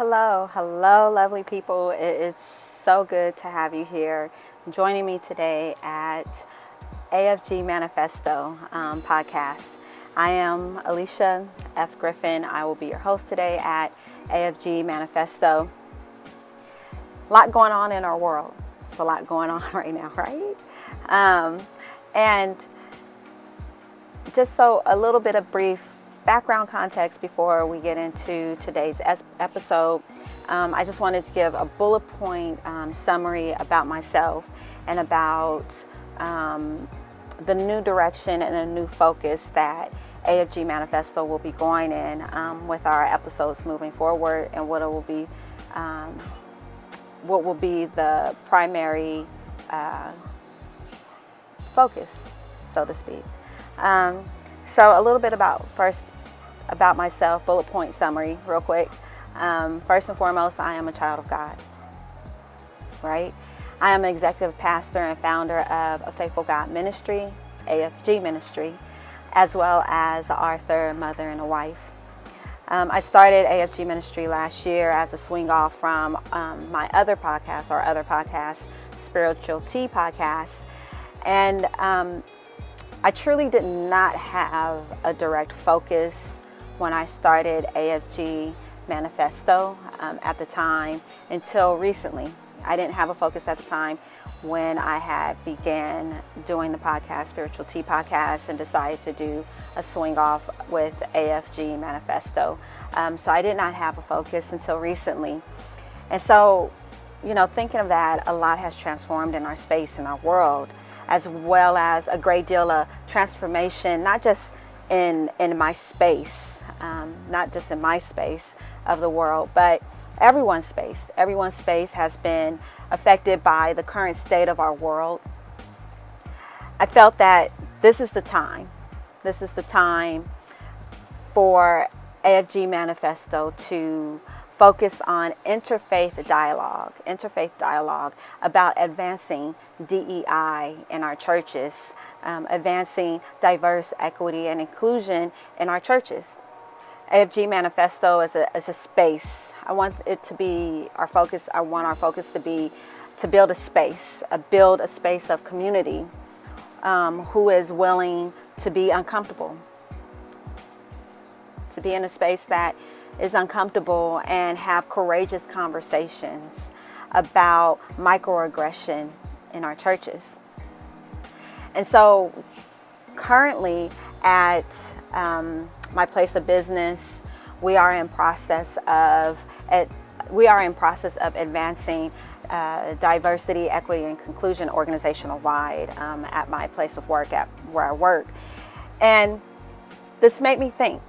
Hello, lovely people. It is so good to have you here joining me today at AFG Manifesto podcast. I am Alicia F. Griffin. I will be your host today at AFG Manifesto. A lot going on in our world. It's a lot going on right now, right? And just so a little bit of brief background context before we get into today's episode. I just wanted to give a bullet point summary about myself and about the new direction and the new focus that AFG Manifesto will be going in with our episodes moving forward, and what will be the primary focus, so to speak. So a little bit about myself, bullet point summary, real quick. First and foremost, I am a child of God, right? I am an executive pastor and founder of A Faithful God Ministry, AFG Ministry, as well as an author, mother, and a wife. I started AFG Ministry last year as a swing off from my other podcast, Spiritual Tea podcast. And I truly did not have a direct focus when I started AFG Manifesto at the time until recently. I didn't have a focus at the time when I had began doing the podcast, Spiritual Tea podcast, and decided to do a swing off with AFG Manifesto. So I did not have a focus until recently. And so, thinking of that, a lot has transformed in our space, in our world, as well as a great deal of transformation, not just in my space, not just in my space of the world, but everyone's space. Everyone's space has been affected by the current state of our world. I felt that this is the time. This is the time for AFG Manifesto to focus on interfaith dialogue about advancing DEI in our churches, advancing diverse equity and inclusion in our churches. AFG Manifesto is a space. I want it to be our focus. I want our focus to be to build a space of community who is willing to be uncomfortable, to be in a space that is uncomfortable and have courageous conversations about microaggression in our churches. And so currently at my place of business, we are in process of advancing diversity, equity, and inclusion organizational wide at my place of work, at where I work. And this made me think.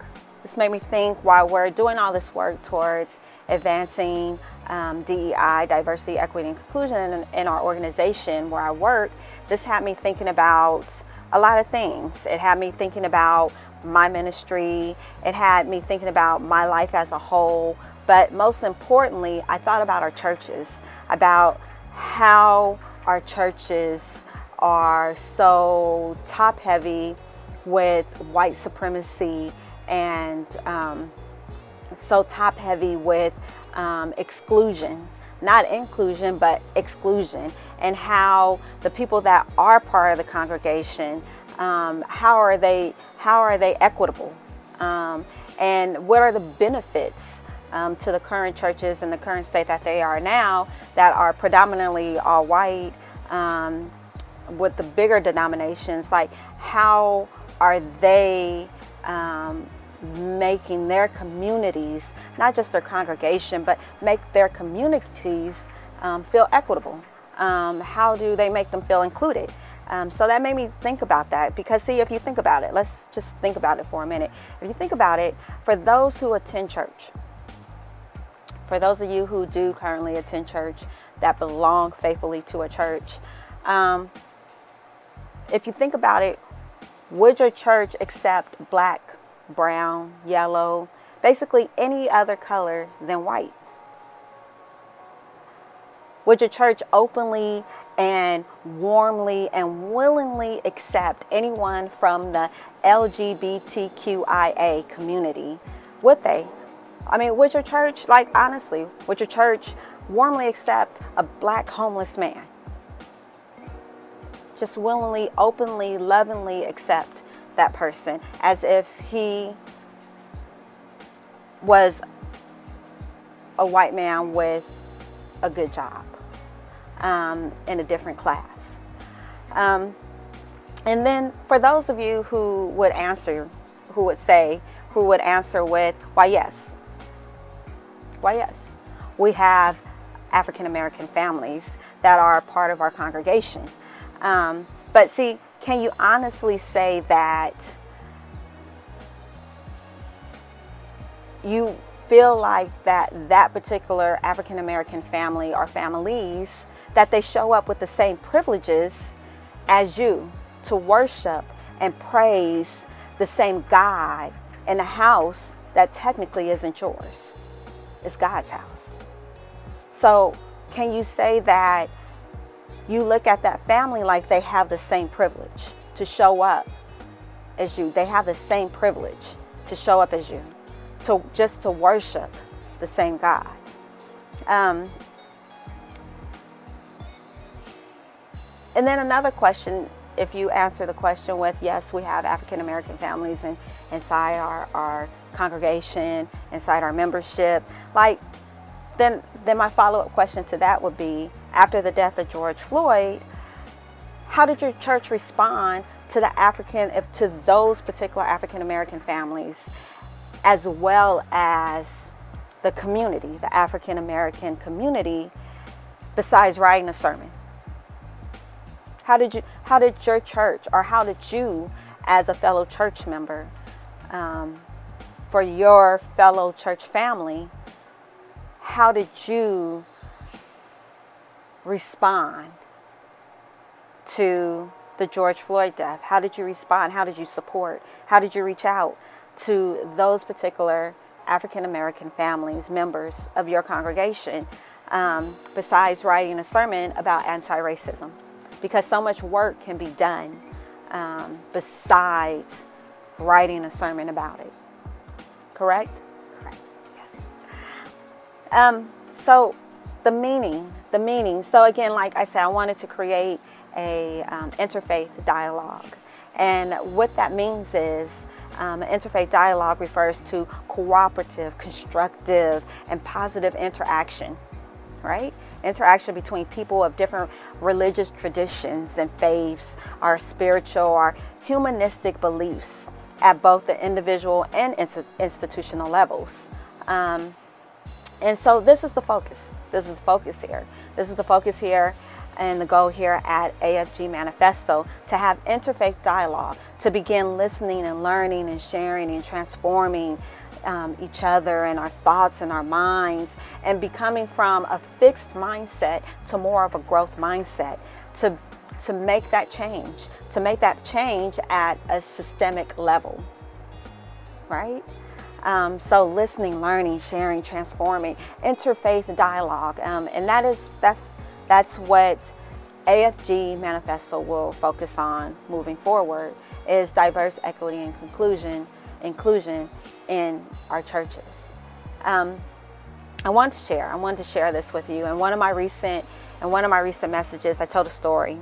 While we're doing all this work towards advancing DEI, diversity, equity, and inclusion in our organization where I work, this had me thinking about a lot of things. It had me thinking about my ministry. It had me thinking about my life as a whole. But most importantly, I thought about our churches, about how our churches are so top heavy with white supremacy and so top heavy with exclusion, not inclusion, but exclusion, and how the people that are part of the congregation, how are they equitable, and what are the benefits to the current churches and the current state that they are now, that are predominantly all white, with the bigger denominations, like how are they making their communities, not just their congregation, but make their communities feel equitable? How do they make them feel included? So that made me think about that, because see, if you think about it, let's just think about it for a minute. If you think about it, for those who attend church, for those of you who do currently attend church, that belong faithfully to a church, if you think about it, would your church accept black, brown, yellow, basically any other color than white? Would your church openly and warmly and willingly accept anyone from the LGBTQIA community? Would they? I mean, would your church, like honestly, would your church warmly accept a black homeless man? Just willingly, openly, lovingly accept that person as if he was a white man with a good job in a different class. And then for those of you who would answer with, why yes. Why yes. We have African American families that are part of our congregation. But see, can you honestly say that you feel like that particular African American family or families, that they show up with the same privileges as you to worship and praise the same God in a house that technically isn't yours? It's God's house. So can you say that you look at that family like they have the same privilege to show up as you? They have the same privilege to show up as you, just to worship the same God. And then another question, if you answer the question with, yes, we have African American families inside our congregation, inside our membership, then my follow-up question to that would be, after the death of George Floyd, how did your church respond to those particular African American families, as well as the community, the African American community, besides writing a sermon? How did your church, or how did you as a fellow church member, for your fellow church family, how did you respond to the George Floyd death? How did you respond? How did you support? How did you reach out to those particular African American families, members of your congregation, besides writing a sermon about anti-racism? Because so much work can be done besides writing a sermon about it. Correct? Correct. Yes. So the meaning. So again, like I said, I wanted to create a interfaith dialogue. And what that means is interfaith dialogue refers to cooperative, constructive, and positive interaction, right? Interaction between people of different religious traditions and faiths, or spiritual or humanistic beliefs at both the individual and institutional levels. And so this is the focus. This is the focus here. This is the focus here and the goal here at AFG Manifesto, to have interfaith dialogue, to begin listening and learning and sharing and transforming each other and our thoughts and our minds, and becoming from a fixed mindset to more of a growth mindset, to make that change at a systemic level, right? So listening, learning, sharing, transforming, interfaith dialogue, and that's what AFG Manifesto will focus on moving forward, is diverse, equity, and inclusion in our churches. I want to share this with you. In one of my recent messages, I told a story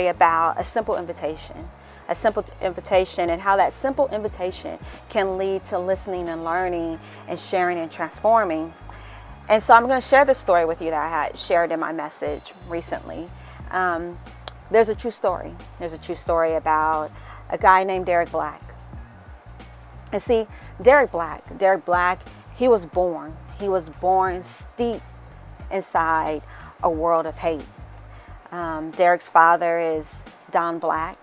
about a simple invitation, and how that simple invitation can lead to listening and learning and sharing and transforming. And so I'm going to share this story with you that I had shared in my message recently. There's a true story. There's a true story about a guy named Derek Black. And see, Derek Black, he was born steeped inside a world of hate. Derek's father is Don Black.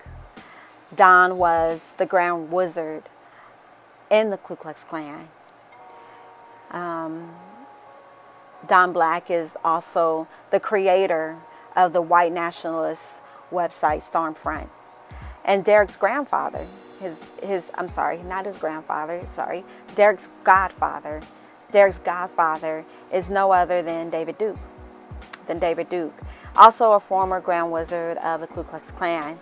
Don was the Grand Wizard in the Ku Klux Klan. Don Black is also the creator of the white nationalist website Stormfront. And Derek's grandfather, Derek's godfather is no other than David Duke, also a former Grand Wizard of the Ku Klux Klan.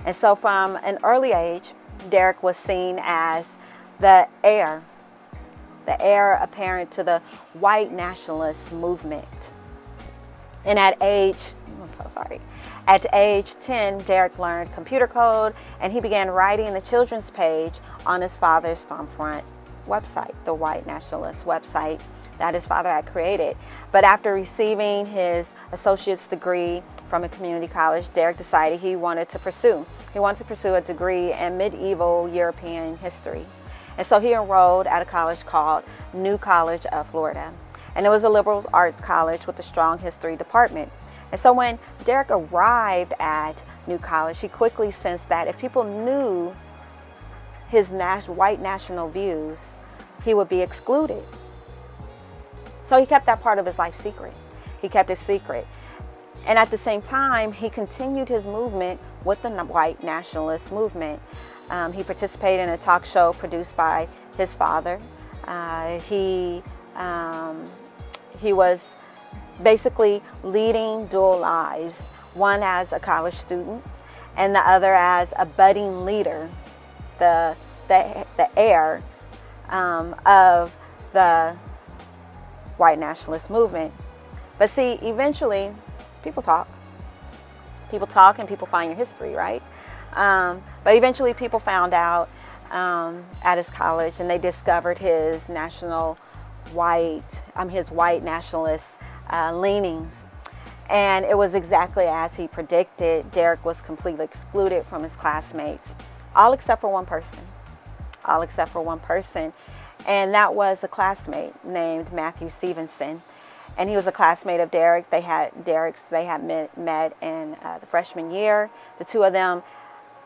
And so from an early age, Derek was seen as the heir the heir apparent to the white nationalist movement. And at age 10, Derek learned computer code, and he began writing the children's page on his father's Stormfront website, the white nationalist website that his father had created. But after receiving his associate's degree from a community college, Derek decided he wanted to pursue a degree in medieval European history. And so he enrolled at a college called New College of Florida. And it was a liberal arts college with a strong history department. And so when Derek arrived at New College, he quickly sensed that if people knew his white national views, he would be excluded. So he kept that part of his life secret. He kept it secret. And at the same time, he continued his movement with the white nationalist movement. He participated in a talk show produced by his father. He was basically leading dual lives, one as a college student and the other as a budding leader, the heir of the white nationalist movement. But see, eventually, people talk and people find your history, right? But eventually people found out at his college, and they discovered his white nationalist leanings. And it was exactly as he predicted. Derek was completely excluded from his classmates, all except for one person. And that was a classmate named Matthew Stevenson. And he was a classmate of Derek. They had met in the freshman year. The two of them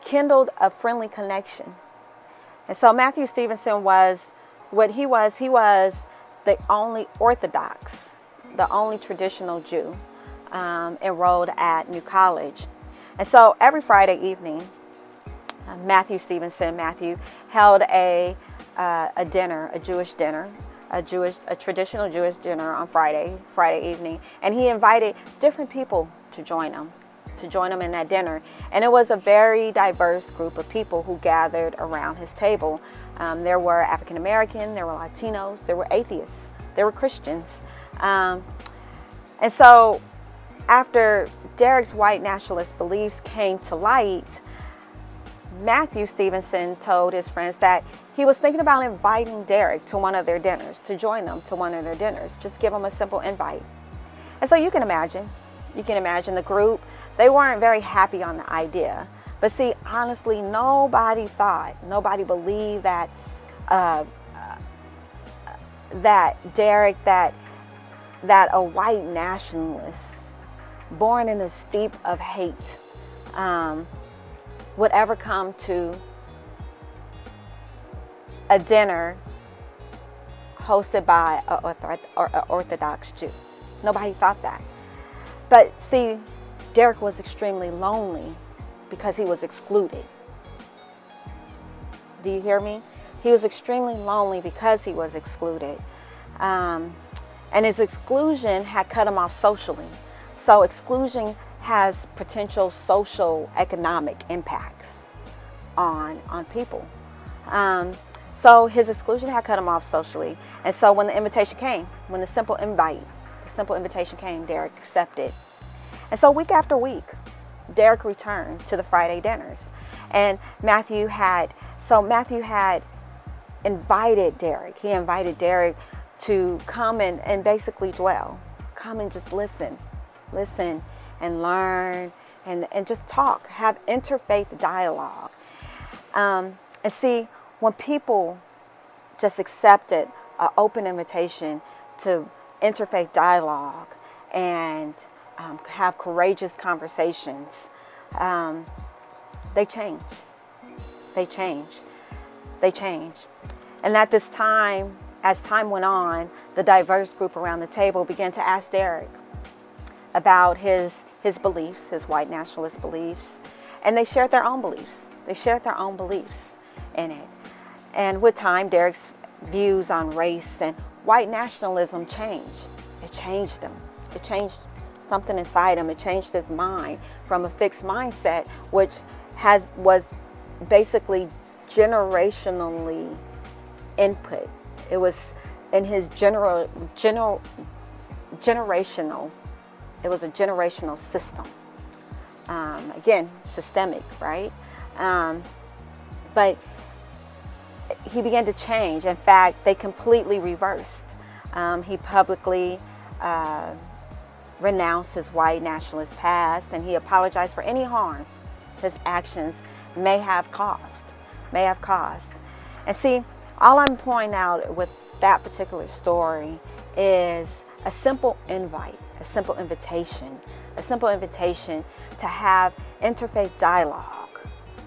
kindled a friendly connection. And so Matthew Stevenson was the only Orthodox, the only traditional Jew enrolled at New College. And so every Friday evening, Matthew held a dinner, a Jewish dinner, a traditional Jewish dinner on Friday evening, and he invited different people to join him in that dinner. And it was a very diverse group of people who gathered around his table. There were African American, there were Latinos, there were atheists, there were Christians. And so after Derek's white nationalist beliefs came to light, Matthew Stevenson told his friends that he was thinking about inviting Derek to one of their dinners, to join them to one of their dinners. Just give him a simple invite. And so you can imagine the group, they weren't very happy on the idea. But see, honestly, nobody believed that Derek, that a white nationalist born in the steep of hate would ever come to a dinner hosted by an Orthodox Jew. Nobody thought that. But see, Derek was extremely lonely because he was excluded. Do you hear me? He was extremely lonely because he was excluded. And his exclusion had cut him off socially. So exclusion has potential social economic impacts on people. So his exclusion had cut him off socially. And so when the invitation came, when the simple invitation came, Derek accepted. And so week after week, Derek returned to the Friday dinners. And Matthew had invited Derek. He invited Derek to come and basically dwell. Come and just listen and learn and just talk, have interfaith dialogue. And see, when people just accepted an open invitation to interfaith dialogue and have courageous conversations, they change. And at this time, as time went on, the diverse group around the table began to ask Derek about his beliefs, his white nationalist beliefs, and they shared their own beliefs. In it. And with time, Derek's views on race and white nationalism changed. It changed him. It changed something inside him. It changed his mind from a fixed mindset, which was basically generationally input. It was in his generational, it was a generational system. Again, systemic, right? But he began to change. In fact, they completely reversed. He publicly renounced his white nationalist past, and he apologized for any harm his actions may have caused. And see, all I'm pointing out with that particular story is a simple invite, a simple invitation to have interfaith dialogue.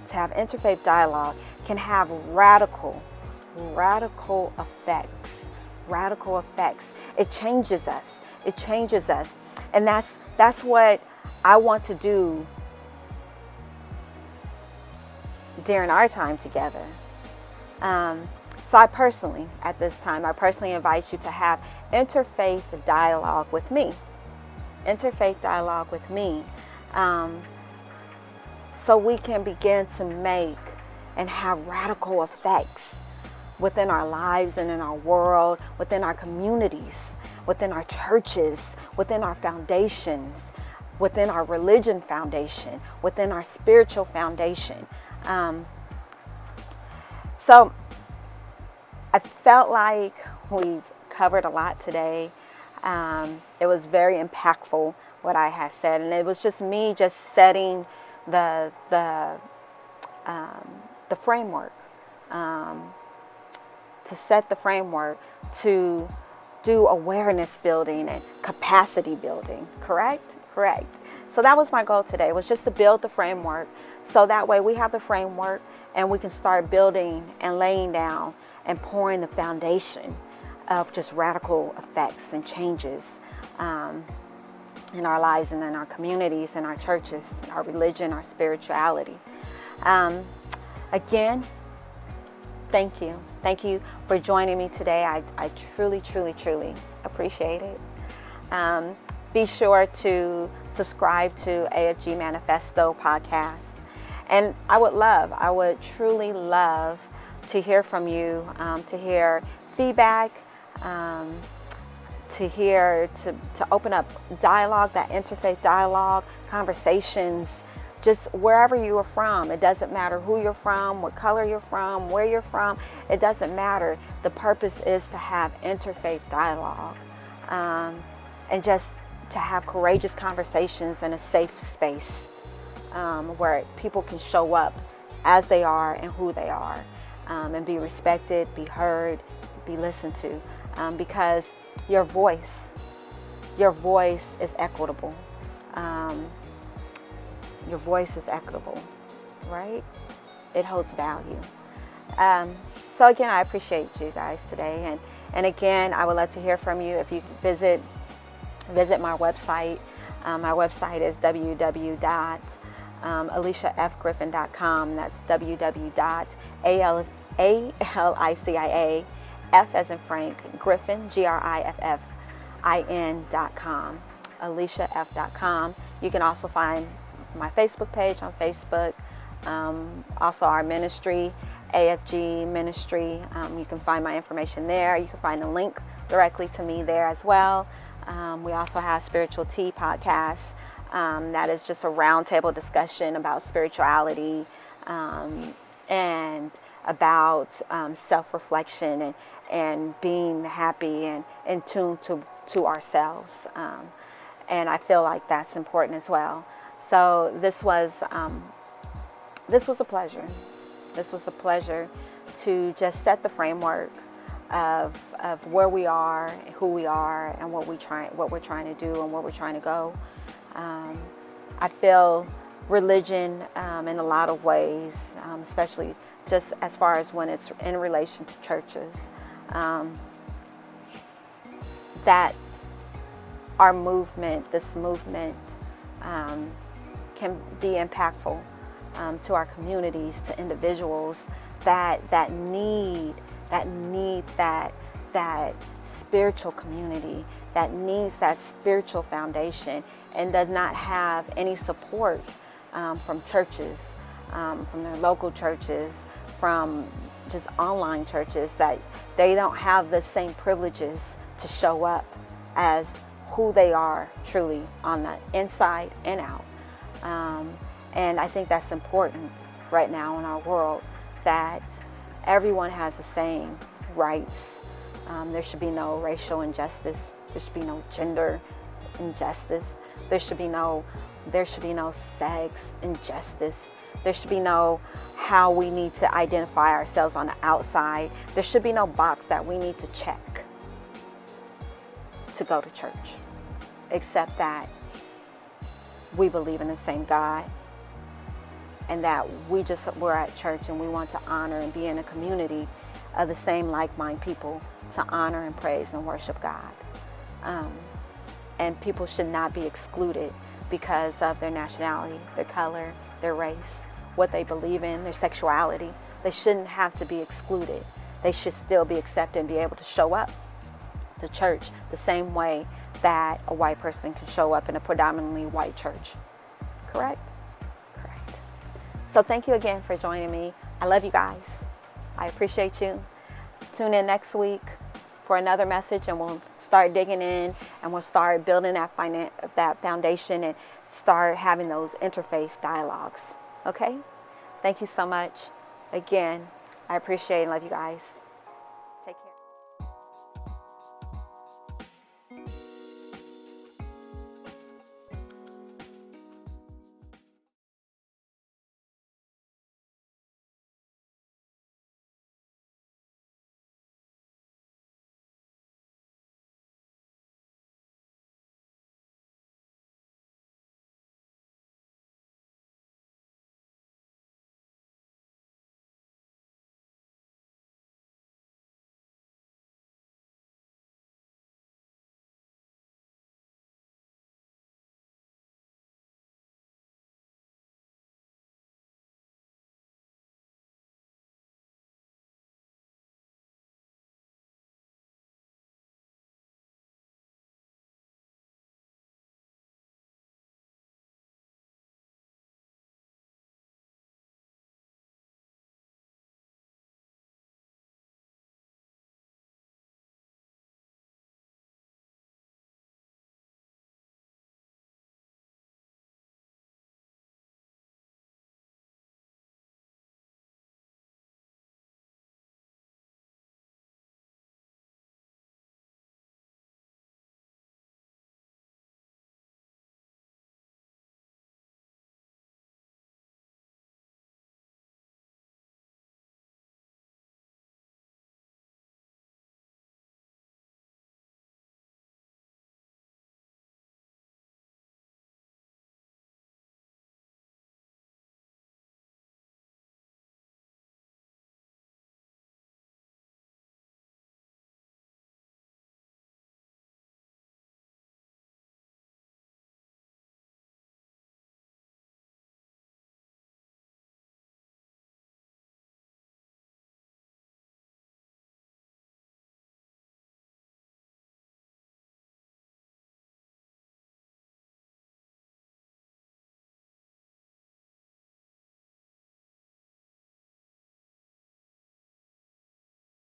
To have interfaith dialogue can have radical effects. Radical effects. It changes us. And that's what I want to do during our time together. So I personally invite you to have interfaith dialogue with me. So we can begin to make and have radical effects within our lives and in our world, within our communities, within our churches, within our foundations, within our religion foundation, within our spiritual foundation. So I felt like we've covered a lot today. It was very impactful what I had said, and it was just me setting the framework, to set the framework to do awareness building and capacity building. Correct. So that was my goal today, was just to build the framework, so that way we have the framework and we can start building and laying down and pouring the foundation of just radical effects and changes in our lives and in our communities, in our churches, our religion, our spirituality. Again, thank you. Thank you for joining me today. I truly appreciate it. Be sure to subscribe to AFG Manifesto podcast. And I would truly love to hear from you, to hear feedback, to open up dialogue, that interfaith dialogue, conversations, just wherever you are from. It doesn't matter who you're from, what color you're from, where you're from. It doesn't matter. The purpose is to have interfaith dialogue, and just to have courageous conversations in a safe space, where people can show up as they are and who they are, and be respected, be heard, be listened to, because your voice is equitable. Your voice is equitable, right? It holds value. So again, I appreciate you guys today, and again, I would love to hear from you. If you visit my website. My website is www.aliciafgriffin.com. That's www.alicia, F as in Frank, Griffin, GRIFFIN.com, aliciaf.com. You can also find my Facebook page on Facebook. Also our ministry, AFG Ministry. You can find my information there. You can find a link directly to me there as well. We also have Spiritual Tea podcast. That is just a roundtable discussion about spirituality, and about self-reflection and being happy and in tune to ourselves. And I feel like that's important as well. So this was a pleasure. This was a pleasure to just set the framework of where we are, who we are, and what we're trying to do and where we're trying to go. I feel religion in a lot of ways, especially just as far as when it's in relation to churches, that our movement, this movement, can be impactful to our communities, to individuals that need that spiritual community, that needs that spiritual foundation, and does not have any support from churches, from their local churches, from just online churches, that they don't have the same privileges to show up as who they are truly on the inside and out. And I think that's important right now in our world, that everyone has the same rights. There should be no racial injustice. There should be no gender injustice. There should be no sex injustice. There should be no how we need to identify ourselves on the outside. There should be no box that we need to check to go to church, except that we believe in the same God, and that we're at church and we want to honor and be in a community of the same like-minded people to honor and praise and worship God. And people should not be excluded because of their nationality, their color, their race, what they believe in, their sexuality. They shouldn't have to be excluded. They should still be accepted and be able to show up to church the same way that a white person can show up in a predominantly white church. Correct? Correct. So thank you again for joining me. I love you guys. I appreciate you. Tune in next week for another message, and we'll start digging in, and we'll start building that foundation and start having those interfaith dialogues. Okay? Thank you so much. Again, I appreciate and love you guys.